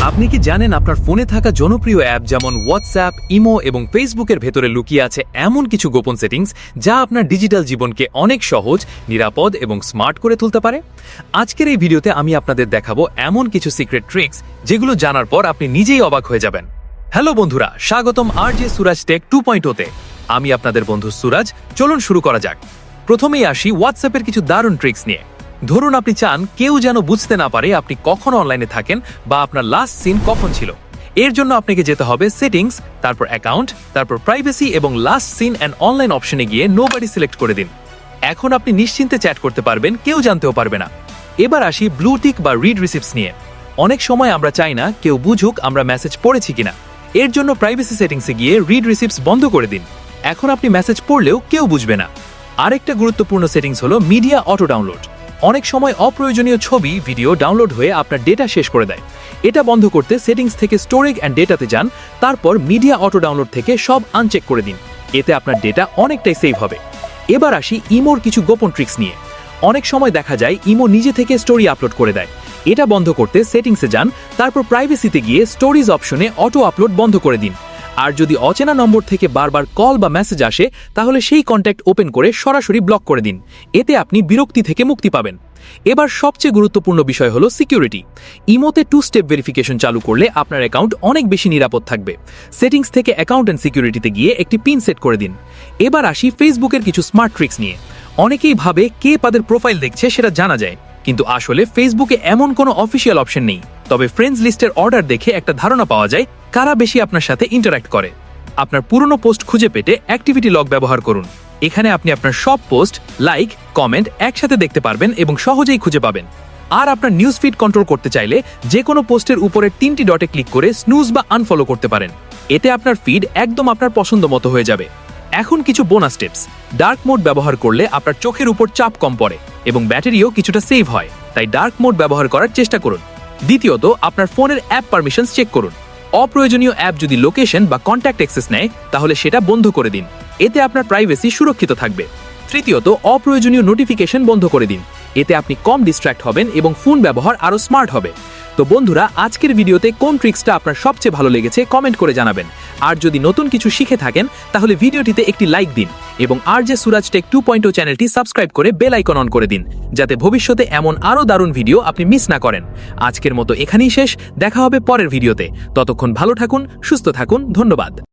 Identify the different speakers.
Speaker 1: আপনি কি জানেন আপনার ফোনে থাকা জনপ্রিয় অ্যাপ যেমন হোয়াটসঅ্যাপ, ইমো এবং ফেসবুকের ভেতরে লুকিয়ে আছে এমন কিছু গোপন সেটিংস যা আপনার ডিজিটাল জীবনকে অনেক সহজ, নিরাপদ এবং স্মার্ট করে তুলতে পারে? আজকের এই ভিডিওতে আমি আপনাদের দেখাবো এমন কিছু সিক্রেট ট্রিক্স যেগুলো জানার পর আপনি নিজেই অবাক হয়ে যাবেন। হ্যালো বন্ধুরা, স্বাগতম RJ সুরাজ টেক 2.0-তে। আমি আপনাদের বন্ধু সুরাজ। চলুন শুরু করা যাক। প্রথমেই আসি হোয়াটসঅ্যাপের কিছু দারুণ ট্রিক্স নিয়ে। ধরুন আপনি চান কেউ যেন বুঝতে না পারে আপনি কখন অনলাইনে থাকেন বা আপনার লাস্ট সিন কখন ছিল। এর জন্য আপনাকে যেতে হবে সেটিংস, তারপর অ্যাকাউন্ট, তারপর প্রাইভেসি এবং লাস্ট সিন অ্যান্ড অনলাইন অপশনে গিয়ে নোবডি সিলেক্ট করে দিন। এখন আপনি নিশ্চিন্তে চ্যাট করতে পারবেন, কেউ জানতেও পারবে না। এবার আসি ব্লু টিক বা রিড রিসিপ্টস নিয়ে। অনেক সময় আমরা চাই না কেউ বুঝুক আমরা মেসেজ পড়েছি কিনা। এর জন্য প্রাইভেসি সেটিংসে গিয়ে রিড রিসিপ্টস বন্ধ করে দিন। এখন আপনি মেসেজ পড়লেও কেউ বুঝবে না। আরেকটা গুরুত্বপূর্ণ সেটিংস হলো মিডিয়া অটো ডাউনলোড। অনেক সময় অপ্রয়োজনীয় ছবি, ভিডিও ডাউনলোড হয়ে আপনার ডেটা শেষ করে দেয়। এটা বন্ধ করতে সেটিংস থেকে স্টোরেজ অ্যান্ড ডেটাতে যান, তারপর মিডিয়া অটো ডাউনলোড থেকে সব আনচেক করে দিন। এতে আপনার ডেটা অনেকটাই সেভ হবে। এবার আসি ইমোর কিছু গোপন ট্রিক্স নিয়ে। অনেক সময় দেখা যায় ইমো নিজে থেকে স্টোরি আপলোড করে দেয়। এটা বন্ধ করতে সেটিংসে যান, তারপর প্রাইভেসিতে গিয়ে স্টোরিজ অপশনে অটো আপলোড বন্ধ করে দিন। আর যদি অচেনা নম্বর থেকে বারবার কল বা মেসেজ আসে তাহলে সেই কন্ট্যাক্ট ওপেন করে সরাসরি ব্লক করে দিন। এতে আপনি বিরক্তি থেকে মুক্তি পাবেন। এবার সবচেয়ে গুরুত্বপূর্ণ বিষয় হলো সিকিউরিটি। ইমোতে 2 স্টেপ ভেরিফিকেশন চালু করলে আপনার অ্যাকাউন্ট অনেক বেশি নিরাপদ থাকবে। সেটিংস থেকে অ্যাকাউন্ট অ্যান্ড সিকিউরিটিতে গিয়ে একটি পিন সেট করে দিন। এবার আসি ফেসবুকের কিছু স্মার্ট ট্রিক্স নিয়ে। অনেকেই ভাবে কে তাদের প্রোফাইল দেখছে সেটা জানা যায়, কিন্তু আসলে ফেসবুকে এমন কোনো অফিসিয়াল অপশন নেই। তবে ফ্রেন্ডস লিস্টের অর্ডার দেখে একটা ধারণা পাওয়া যায় কারা বেশি আপনার সাথে ইন্টারঅ্যাক্ট করে। আপনার পুরনো পোস্ট খুঁজে পেতে অ্যাক্টিভিটি লগ ব্যবহার করুন। এখানে আপনি আপনার সব পোস্ট, লাইক, কমেন্ট একসাথে দেখতে পারবেন এবং সহজেই খুঁজে পাবেন। আর আপনার নিউজ ফিড কন্ট্রোল করতে চাইলে যে কোনো পোস্টের উপরে 3টি ডটে ক্লিক করে স্নুজ বা আনফলো করতে পারেন। এতে আপনার ফিড একদম আপনার পছন্দ মতো হয়ে যাবে। এখন কিছু বোনাস টিপস। ডার্ক মোড ব্যবহার করলে আপনার চোখের উপর চাপ কম পড়ে এবং ব্যাটারিও কিছুটা সেভ হয়, তাই ডার্ক মোড ব্যবহার করার চেষ্টা করুন। দ্বিতীয়ত, আপনার ফোনের অ্যাপ পারমিশনস চেক করুন। অপ্রয়োজনীয় অ্যাপ যদি লোকেশন বা কন্ট্যাক্ট অ্যাক্সেস নেয় তাহলে সেটা বন্ধ করে দিন। এতে আপনার প্রাইভেসি সুরক্ষিত থাকবে। তৃতীয়ত, অপ্রয়োজনীয় নোটিফিকেশন বন্ধ করে দিন। এতে আপনি কম ডিস্ট্র্যাক্ট হবেন এবং ফোন ব্যবহার আরও স্মার্ট হবে। তো বন্ধুরা, আজকের ভিডিওতে কোন ট্রিক্সটা আপনার সবচেয়ে ভালো লেগেছে কমেন্ট করে জানাবেন। আর যদি নতুন কিছু শিখে থাকেন তাহলে ভিডিওটিতে একটি লাইক দিন এবং RJ সুরাজ টেক 2.0 চ্যানেলটি সাবস্ক্রাইব করে বেল আইকন অন করে দিন, যাতে ভবিষ্যতে এমন আরও দারুণ ভিডিও আপনি মিস না করেন। আজকের মতো এখানেই শেষ, দেখা হবে পরের ভিডিওতে। ততক্ষণ ভালো থাকুন, সুস্থ থাকুন, ধন্যবাদ।